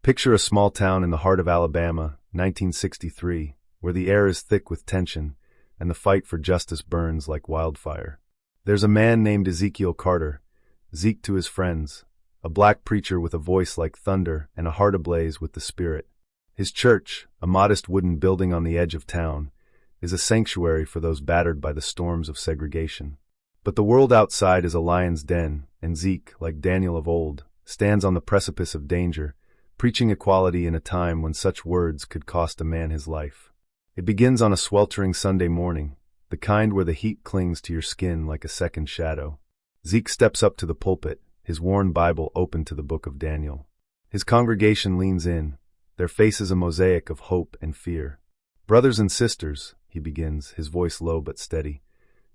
Picture a small town in the heart of Alabama, 1963, where the air is thick with tension and the fight for justice burns like wildfire. There's a man named Ezekiel Carter, Zeke to his friends, a black preacher with a voice like thunder and a heart ablaze with the Spirit. His church, a modest wooden building on the edge of town, is a sanctuary for those battered by the storms of segregation. But the world outside is a lion's den, and Zeke, like Daniel of old, stands on the precipice of danger, preaching equality in a time when such words could cost a man his life. It begins on a sweltering Sunday morning, the kind where the heat clings to your skin like a second shadow. Zeke steps up to the pulpit, his worn Bible open to the book of Daniel. His congregation leans in, their faces a mosaic of hope and fear. "Brothers and sisters," he begins, his voice low but steady,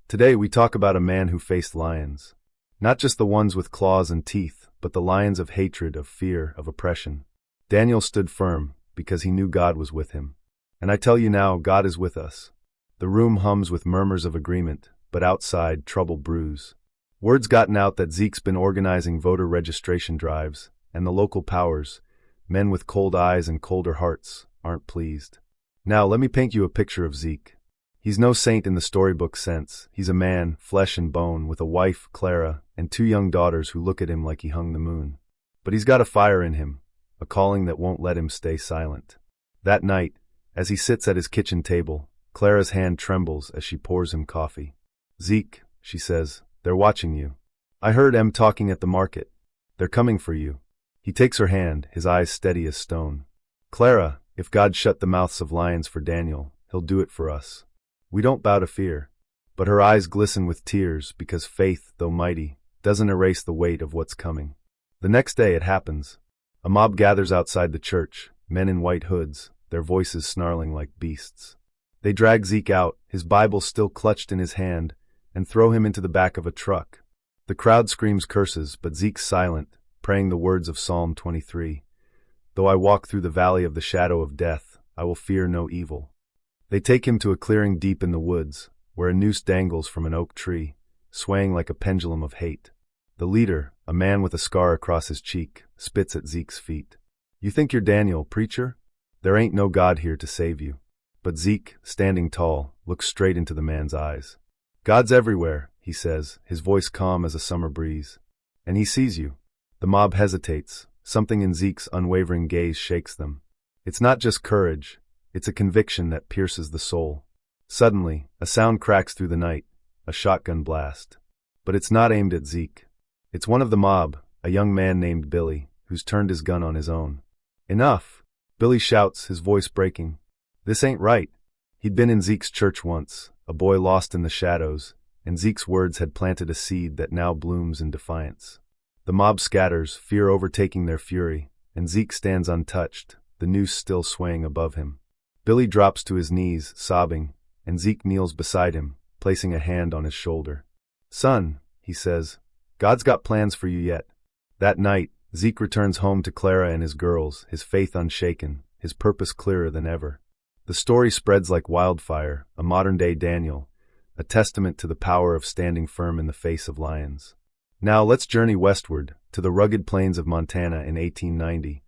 "today we talk about a man who faced lions. Not just the ones with claws and teeth, but the lions of hatred, of fear, of oppression. Daniel stood firm, because he knew God was with him. And I tell you now, God is with us." The room hums with murmurs of agreement, but outside, trouble brews. Word's gotten out that Zeke's been organizing voter registration drives, and the local powers, men with cold eyes and colder hearts, aren't pleased. Now, let me paint you a picture of Zeke. He's no saint in the storybook sense. He's a man, flesh and bone, with a wife, Clara, and 2 young daughters who look at him like he hung the moon. But he's got a fire in him, a calling that won't let him stay silent. That night, as he sits at his kitchen table, Clara's hand trembles as she pours him coffee. "Zeke," she says, "they're watching you. I heard Em talking at the market. They're coming for you." He takes her hand, his eyes steady as stone. "Clara, if God shut the mouths of lions for Daniel, he'll do it for us. We don't bow to fear." But her eyes glisten with tears because faith, though mighty, doesn't erase the weight of what's coming. The next day it happens. A mob gathers outside the church, men in white hoods, their voices snarling like beasts. They drag Zeke out, his Bible still clutched in his hand, and throw him into the back of a truck. The crowd screams curses, but Zeke's silent, praying the words of Psalm 23. "Though I walk through the valley of the shadow of death, I will fear no evil." They take him to a clearing deep in the woods, where a noose dangles from an oak tree, swaying like a pendulum of hate. The leader, a man with a scar across his cheek, spits at Zeke's feet. "You think you're Daniel, preacher? There ain't no God here to save you." But Zeke, standing tall, looks straight into the man's eyes. "God's everywhere," he says, his voice calm as a summer breeze. "And he sees you." The mob hesitates. Something in Zeke's unwavering gaze shakes them. It's not just courage, it's a conviction that pierces the soul. Suddenly, a sound cracks through the night, a shotgun blast. But it's not aimed at Zeke. It's one of the mob, a young man named Billy, who's turned his gun on his own. "Enough!" Billy shouts, his voice breaking. This ain't right. He'd been in Zeke's church once, a boy lost in the shadows, and Zeke's words had planted a seed that now blooms in defiance. The mob scatters, fear overtaking their fury, and Zeke stands untouched, the noose still swaying above him. Billy drops to his knees, sobbing, and Zeke kneels beside him, placing a hand on his shoulder. "Son," he says, "God's got plans for you yet." That night, Zeke returns home to Clara and his girls, his faith unshaken, his purpose clearer than ever. The story spreads like wildfire, a modern-day Daniel, a testament to the power of standing firm in the face of lions. Now let's journey westward, to the rugged plains of Montana in 1890,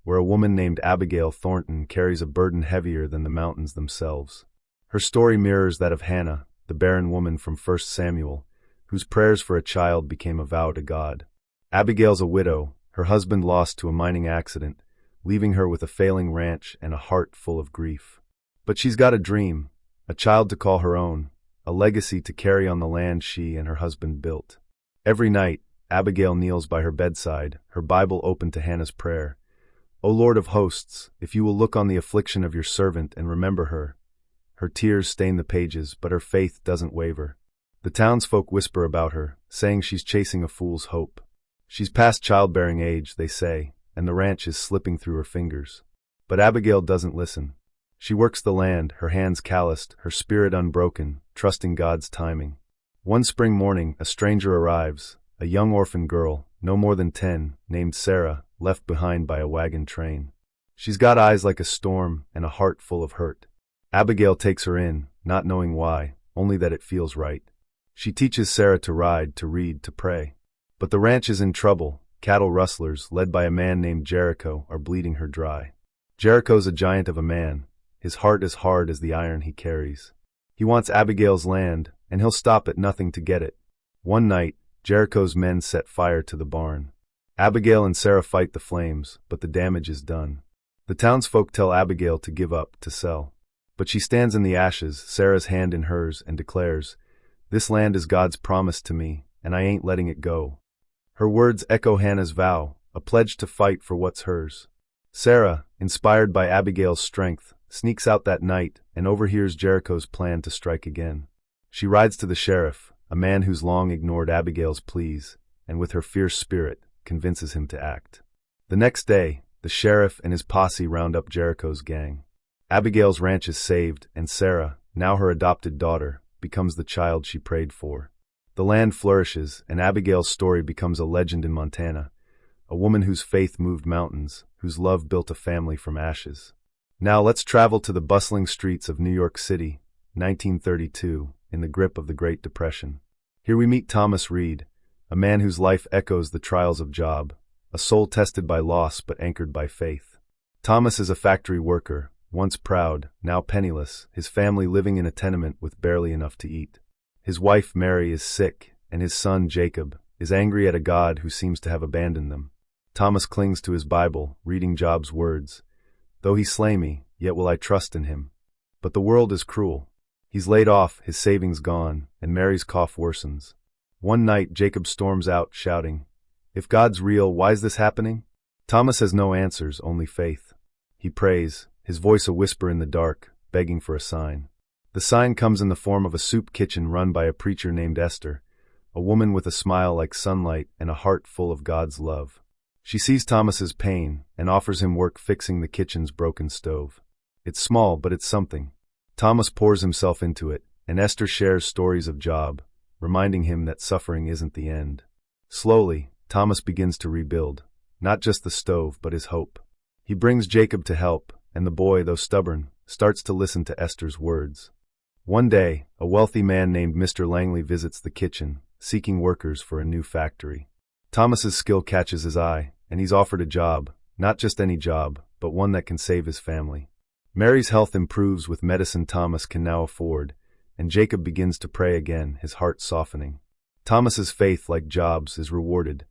where a woman named Abigail Thornton carries a burden heavier than the mountains themselves. Her story mirrors that of Hannah, the barren woman from 1 Samuel, whose prayers for a child became a vow to God. Abigail's a widow, her husband lost to a mining accident, leaving her with a failing ranch and a heart full of grief. But she's got a dream, a child to call her own, a legacy to carry on the land she and her husband built. Every night, Abigail kneels by her bedside, her Bible open to Hannah's prayer. "O Lord of hosts, if you will look on the affliction of your servant and remember her." Her tears stain the pages, but her faith doesn't waver. The townsfolk whisper about her, saying she's chasing a fool's hope. She's past childbearing age, they say, and the ranch is slipping through her fingers. But Abigail doesn't listen. She works the land, her hands calloused, her spirit unbroken, trusting God's timing. One spring morning, a stranger arrives, a young orphan girl, no more than 10, named Sarah, left behind by a wagon train. She's got eyes like a storm and a heart full of hurt. Abigail takes her in, not knowing why, only that it feels right. She teaches Sarah to ride, to read, to pray. But the ranch is in trouble. cattle rustlers, led by a man named Jericho, are bleeding her dry. Jericho's a giant of a man, his heart as hard as the iron he carries. He wants Abigail's land, and he'll stop at nothing to get it. One night, Jericho's men set fire to the barn. Abigail and Sarah fight the flames, but the damage is done. The townsfolk tell Abigail to give up, to sell. But she stands in the ashes, Sarah's hand in hers, and declares, "This land is God's promise to me, and I ain't letting it go." Her words echo Hannah's vow, a pledge to fight for what's hers. Sarah, inspired by Abigail's strength, sneaks out that night and overhears Jericho's plan to strike again. She rides to the sheriff, a man who's long ignored Abigail's pleas, and with her fierce spirit, convinces him to act. The next day, the sheriff and his posse round up Jericho's gang. Abigail's ranch is saved, and Sarah, now her adopted daughter, becomes the child she prayed for. The land flourishes, and Abigail's story becomes a legend in Montana, a woman whose faith moved mountains, whose love built a family from ashes. Now let's travel to the bustling streets of New York City, 1932, in the grip of the Great Depression. Here we meet Thomas Reed, a man whose life echoes the trials of Job, a soul tested by loss but anchored by faith. Thomas is a factory worker, once proud, now penniless, his family living in a tenement with barely enough to eat. His wife Mary is sick, and his son Jacob is angry at a God who seems to have abandoned them. Thomas clings to his Bible, reading Job's words. "Though he slay me, yet will I trust in him." But the world is cruel. He's laid off, his savings gone, and Mary's cough worsens. One night Jacob storms out, shouting, "If God's real, why's this happening?" Thomas has no answers, only faith. He prays, his voice a whisper in the dark, begging for a sign. The sign comes in the form of a soup kitchen run by a preacher named Esther, a woman with a smile like sunlight and a heart full of God's love. She sees Thomas's pain and offers him work fixing the kitchen's broken stove. It's small, but it's something. Thomas pours himself into it, and Esther shares stories of Job, reminding him that suffering isn't the end. Slowly, Thomas begins to rebuild, not just the stove, but his hope. He brings Jacob to help, and the boy, though stubborn, starts to listen to Esther's words. One day, a wealthy man named Mr. Langley visits the kitchen, seeking workers for a new factory. Thomas's skill catches his eye, and he's offered a job, not just any job, but one that can save his family. Mary's health improves with medicine Thomas can now afford, and Jacob begins to pray again, his heart softening. Thomas's faith, like Job's, is rewarded,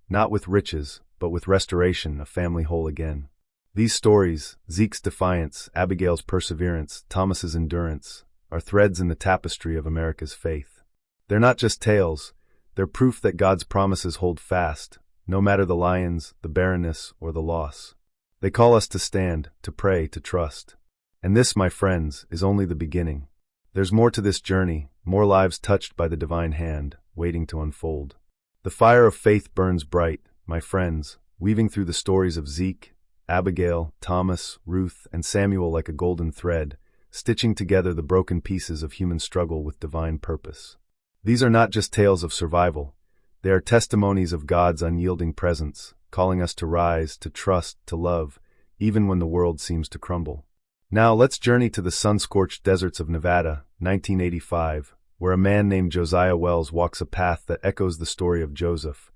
not with riches, but with restoration, a family whole again. These stories, Zeke's defiance, Abigail's perseverance, Thomas's endurance, are threads in the tapestry of America's faith. They're not just tales, they're proof that God's promises hold fast, no matter the lions, the barrenness, or the loss. They call us to stand, to pray, to trust. And this, my friends, is only the beginning. There's more to this journey, more lives touched by the divine hand, waiting to unfold. The fire of faith burns bright, my friends, weaving through the stories of Zeke, Abigail, Thomas, Ruth, and Samuel like a golden thread, stitching together the broken pieces of human struggle with divine purpose. These are not just tales of survival. They are testimonies of God's unyielding presence, calling us to rise, to trust, to love, even when the world seems to crumble. Now let's journey to the sun-scorched deserts of Nevada, 1985, where a man named Josiah Wells walks a path that echoes the story of Joseph,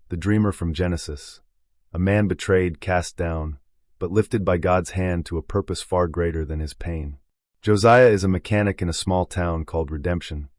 the dreamer from Genesis, a man betrayed, cast down, but lifted by God's hand to a purpose far greater than his pain. Josiah is a mechanic in a small town called Redemption,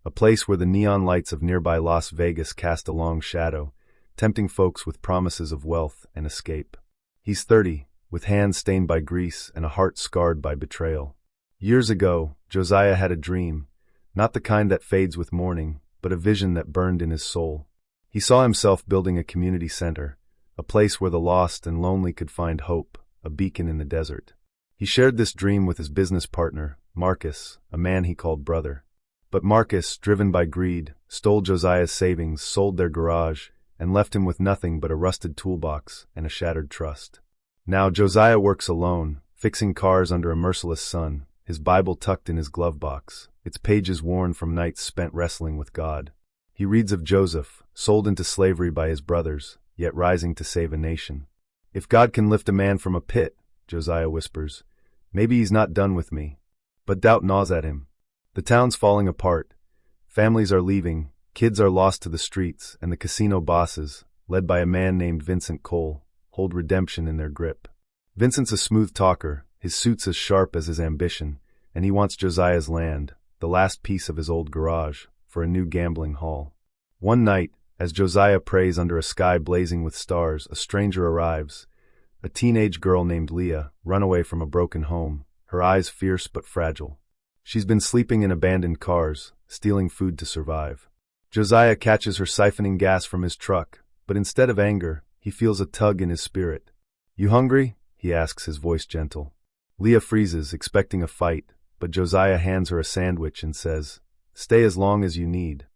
a place where the neon lights of nearby Las Vegas cast a long shadow, tempting folks with promises of wealth and escape. He's 30, with hands stained by grease and a heart scarred by betrayal. Years ago, Josiah had a dream, not the kind that fades with morning, but a vision that burned in his soul. He saw himself building a community center, a place where the lost and lonely could find hope, a beacon in the desert. He shared this dream with his business partner, Marcus, a man he called brother. But Marcus, driven by greed, stole Josiah's savings, sold their garage, and left him with nothing but a rusted toolbox and a shattered trust. Now Josiah works alone, fixing cars under a merciless sun, his Bible tucked in his glove box, its pages worn from nights spent wrestling with God. He reads of Joseph, sold into slavery by his brothers, yet rising to save a nation. "If God can lift a man from a pit," Josiah whispers, "maybe he's not done with me." But doubt gnaws at him. The town's falling apart. Families are leaving, kids are lost to the streets, and the casino bosses, led by a man named Vincent Cole, hold redemption in their grip. Vincent's a smooth talker, his suit's as sharp as his ambition, and he wants Josiah's land, the last piece of his old garage, for a new gambling hall. One night, as Josiah prays under a sky blazing with stars, a stranger arrives. A teenage girl named Leah, runaway from a broken home, her eyes fierce but fragile. She's been sleeping in abandoned cars, stealing food to survive. Josiah catches her siphoning gas from his truck, but instead of anger, he feels a tug in his spirit. "You hungry?" he asks, his voice gentle. Leah freezes, expecting a fight, but Josiah hands her a sandwich and says, "Stay as long as you need."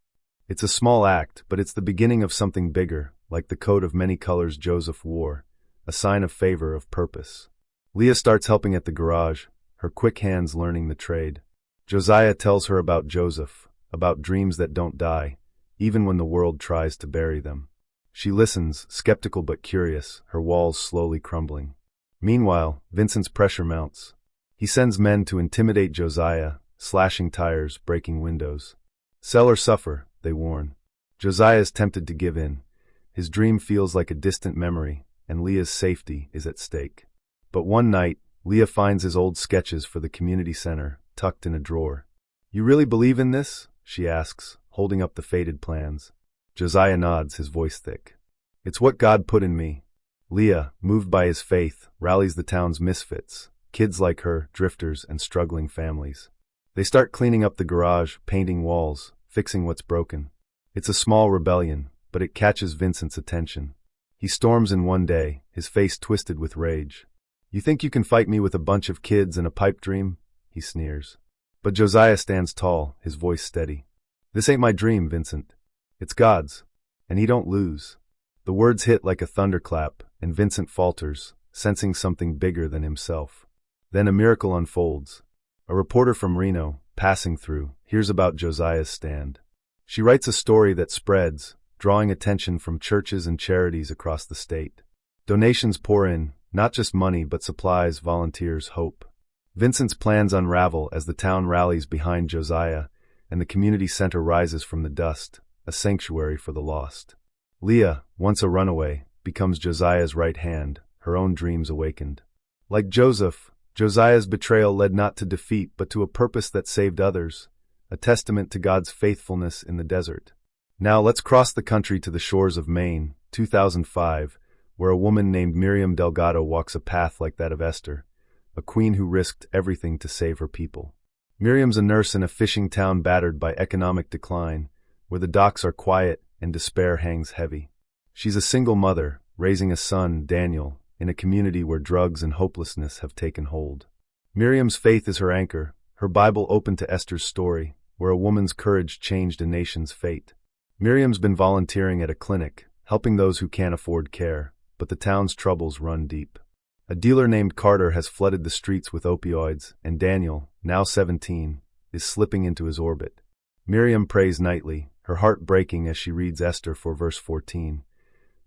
It's a small act, but it's the beginning of something bigger, like the coat of many colors Joseph wore, a sign of favor, of purpose. Leah starts helping at the garage, her quick hands learning the trade. Josiah tells her about Joseph, about dreams that don't die, even when the world tries to bury them. She listens, skeptical but curious, her walls slowly crumbling. Meanwhile, Vincent's pressure mounts. He sends men to intimidate Josiah, slashing tires, breaking windows. "Sell or suffer," they warn. Josiah is tempted to give in. His dream feels like a distant memory, and Leah's safety is at stake. But one night, Leah finds his old sketches for the community center, tucked in a drawer. "You really believe in this?" she asks, holding up the faded plans. Josiah nods, his voice thick. "It's what God put in me." Leah, moved by his faith, rallies the town's misfits, kids like her, drifters, and struggling families. They start cleaning up the garage, painting walls, fixing what's broken. It's a small rebellion, but it catches Vincent's attention. He storms in one day, his face twisted with rage. "You think you can fight me with a bunch of kids and a pipe dream?" he sneers. But Josiah stands tall, his voice steady. "This ain't my dream, Vincent. It's God's. And he don't lose." The words hit like a thunderclap, and Vincent falters, sensing something bigger than himself. Then a miracle unfolds. A reporter from Reno, passing through, hears about Josiah's stand. She writes a story that spreads, drawing attention from churches and charities across the state. Donations pour in, not just money but supplies, volunteers, hope. Vincent's plans unravel as the town rallies behind Josiah, and the community center rises from the dust, a sanctuary for the lost. Leah, once a runaway, becomes Josiah's right hand, her own dreams awakened. Like Joseph, Josiah's betrayal led not to defeat but to a purpose that saved others, a testament to God's faithfulness in the desert. Now let's cross the country to the shores of Maine, 2005, where a woman named Miriam Delgado walks a path like that of Esther, a queen who risked everything to save her people. Miriam's a nurse in a fishing town battered by economic decline, where the docks are quiet and despair hangs heavy. She's a single mother, raising a son, Daniel, in a community where drugs and hopelessness have taken hold. Miriam's faith is her anchor, her Bible open to Esther's story, where a woman's courage changed a nation's fate. Miriam's been volunteering at a clinic, helping those who can't afford care, but the town's troubles run deep. A dealer named Carter has flooded the streets with opioids, and Daniel, now 17, is slipping into his orbit. Miriam prays nightly, her heart breaking as she reads Esther 4 verse 14.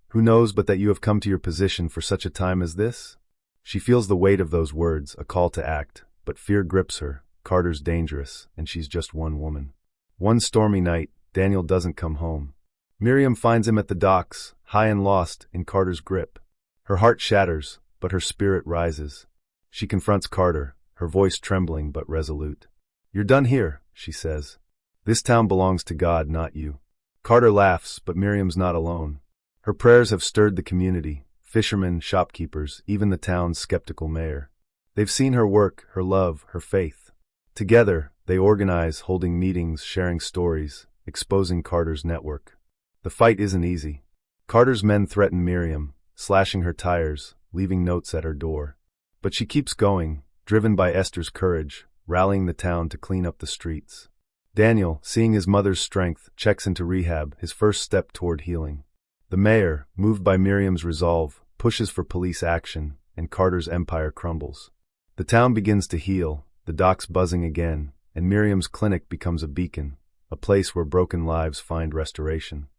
"Who knows but that you have come to your position for such a time as this?" She feels the weight of those words, a call to act, but fear grips her. Carter's dangerous, and she's just one woman. One stormy night, Daniel doesn't come home. Miriam finds him at the docks, high and lost, in Carter's grip. Her heart shatters, but her spirit rises. She confronts Carter, her voice trembling but resolute. "You're done here," she says. "This town belongs to God, not you." Carter laughs, but Miriam's not alone. Her prayers have stirred the community, fishermen, shopkeepers, even the town's skeptical mayor. They've seen her work, her love, her faith. Together, they organize, holding meetings, sharing stories, exposing Carter's network. The fight isn't easy. Carter's men threaten Miriam, slashing her tires, leaving notes at her door. But she keeps going, driven by Esther's courage, rallying the town to clean up the streets. Daniel, seeing his mother's strength, checks into rehab, his first step toward healing. The mayor, moved by Miriam's resolve, pushes for police action, and Carter's empire crumbles. The town begins to heal, the docks buzzing again, and Miriam's clinic becomes a beacon, a place where broken lives find restoration.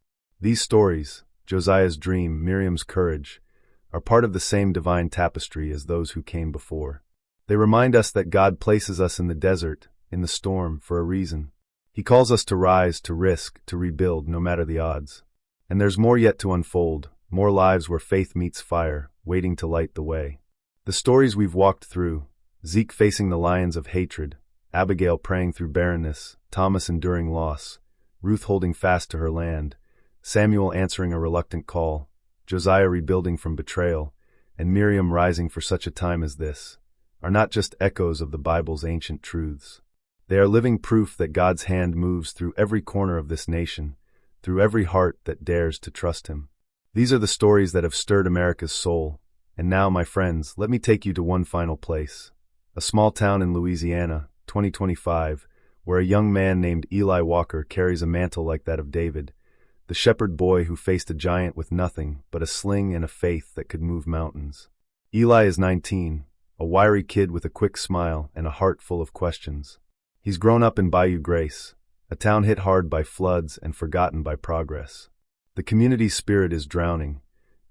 These stories, Josiah's dream, Miriam's courage, are part of the same divine tapestry as those who came before. They remind us that God places us in the desert, in the storm, for a reason. He calls us to rise, to risk, to rebuild, no matter the odds. And there's more yet to unfold, more lives where faith meets fire, waiting to light the way. The stories we've walked through, Zeke facing the lions of hatred, Abigail praying through barrenness, Thomas enduring loss, Ruth holding fast to her land, Samuel answering a reluctant call, Josiah rebuilding from betrayal, and Miriam rising for such a time as this, are not just echoes of the Bible's ancient truths. They are living proof that God's hand moves through every corner of this nation, through every heart that dares to trust Him. These are the stories that have stirred America's soul, and now, my friends, let me take you to one final place. A small town in Louisiana, 2025, where a young man named Eli Walker carries a mantle like that of David, the shepherd boy who faced a giant with nothing but a sling and a faith that could move mountains. Eli is 19, a wiry kid with a quick smile and a heart full of questions. He's grown up in Bayou Grace, a town hit hard by floods and forgotten by progress. The community's spirit is drowning.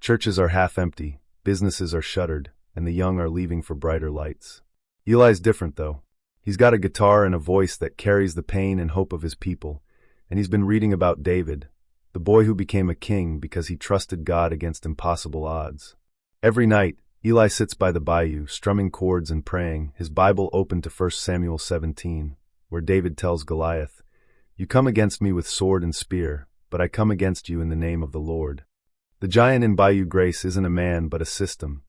Churches are half empty, businesses are shuttered, and the young are leaving for brighter lights. Eli's different, though. He's got a guitar and a voice that carries the pain and hope of his people, and he's been reading about David, the boy who became a king because he trusted God against impossible odds. Every night, Eli sits by the bayou, strumming chords and praying, his Bible open to 1 Samuel 17, where David tells Goliath, "You come against me with sword and spear, but I come against you in the name of the Lord." The giant in Bayou Grace isn't a man but a system,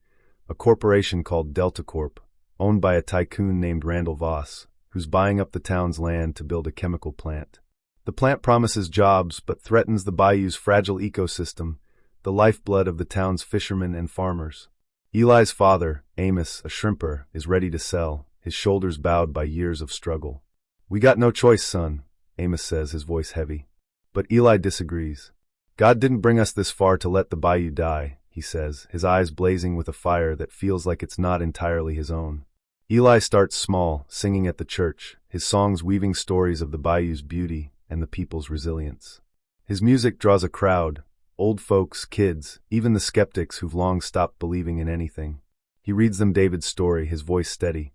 a corporation called Delta Corp, owned by a tycoon named Randall Voss, who's buying up the town's land to build a chemical plant. The plant promises jobs but threatens the bayou's fragile ecosystem, the lifeblood of the town's fishermen and farmers. Eli's father, Amos, a shrimper, is ready to sell, his shoulders bowed by years of struggle. "We got no choice, son," Amos says, his voice heavy. But Eli disagrees. "God didn't bring us this far to let the bayou die," he says, his eyes blazing with a fire that feels like it's not entirely his own. Eli starts small, singing at the church, his songs weaving stories of the bayou's beauty and the people's resilience. His music draws a crowd, old folks, kids, even the skeptics who've long stopped believing in anything. He reads them David's story, his voice steady.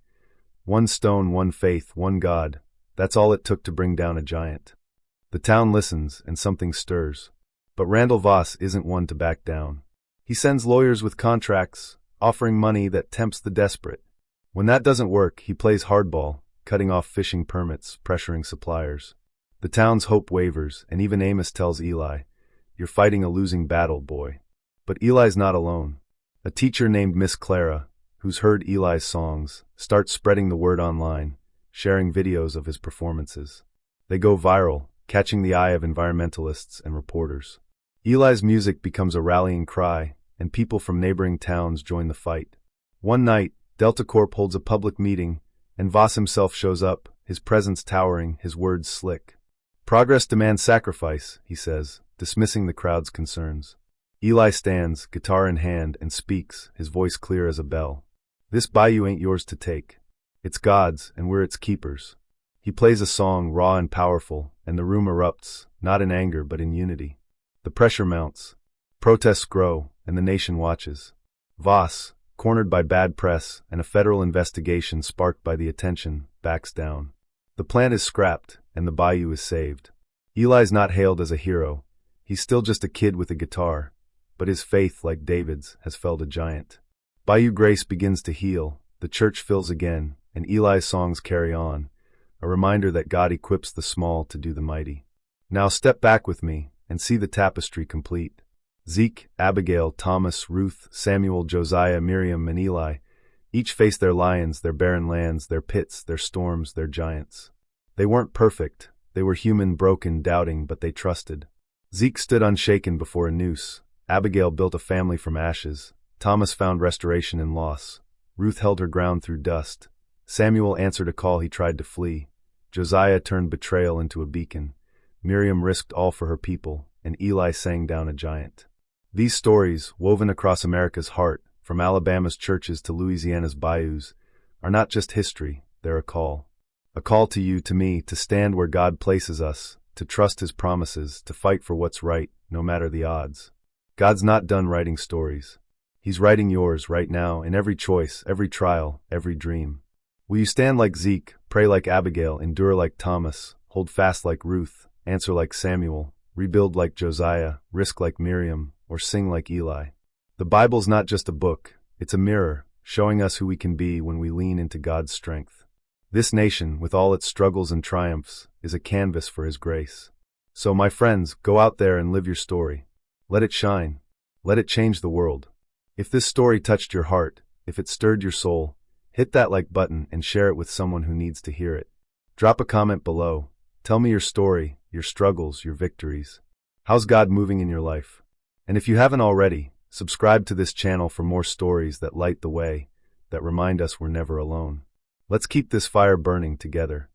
One stone, one faith, one God. That's all it took to bring down a giant. The town listens, and something stirs. But Randall Voss isn't one to back down. He sends lawyers with contracts, offering money that tempts the desperate. When that doesn't work, he plays hardball, cutting off fishing permits, pressuring suppliers. The town's hope wavers, and even Amos tells Eli, "You're fighting a losing battle, boy." But Eli's not alone. A teacher named Miss Clara, who's heard Eli's songs, starts spreading the word online, sharing videos of his performances. They go viral, catching the eye of environmentalists and reporters. Eli's music becomes a rallying cry, and people from neighboring towns join the fight. One night, Delta Corp holds a public meeting, and Voss himself shows up, his presence towering, his words slick. "Progress demands sacrifice," he says, dismissing the crowd's concerns. Eli stands, guitar in hand, and speaks, his voice clear as a bell. "This bayou ain't yours to take. It's God's, and we're its keepers." He plays a song raw and powerful, and the room erupts, not in anger but in unity. The pressure mounts. Protests grow, and the nation watches. Voss, cornered by bad press and a federal investigation sparked by the attention, backs down. The plant is scrapped, and the bayou is saved. Eli's not hailed as a hero. He's still just a kid with a guitar, but his faith, like David's, has felled a giant. Bayou Grace begins to heal, the church fills again, and Eli's songs carry on, a reminder that God equips the small to do the mighty. Now step back with me and see the tapestry complete. Zeke, Abigail, Thomas, Ruth, Samuel, Josiah, Miriam, and Eli, each face their lions, their barren lands, their pits, their storms, their giants. They weren't perfect. They were human, broken, doubting, but they trusted. Zeke stood unshaken before a noose. Abigail built a family from ashes. Thomas found restoration in loss. Ruth held her ground through dust. Samuel answered a call he tried to flee. Josiah turned betrayal into a beacon. Miriam risked all for her people, and Eli sang down a giant. These stories, woven across America's heart, from Alabama's churches to Louisiana's bayous, are not just history, they're a call. A call to you, to me, to stand where God places us, to trust His promises, to fight for what's right, no matter the odds. God's not done writing stories. He's writing yours right now, in every choice, every trial, every dream. Will you stand like Zeke, pray like Abigail, endure like Thomas, hold fast like Ruth, answer like Samuel, rebuild like Josiah, risk like Miriam, or sing like Eli. The Bible's not just a book, it's a mirror, showing us who we can be when we lean into God's strength. This nation, with all its struggles and triumphs, is a canvas for His grace. So, my friends, go out there and live your story. Let it shine. Let it change the world. If this story touched your heart, if it stirred your soul, hit that like button and share it with someone who needs to hear it. Drop a comment below. Tell me your story, your struggles, your victories. How's God moving in your life? And if you haven't already, subscribe to this channel for more stories that light the way, that remind us we're never alone. Let's keep this fire burning together.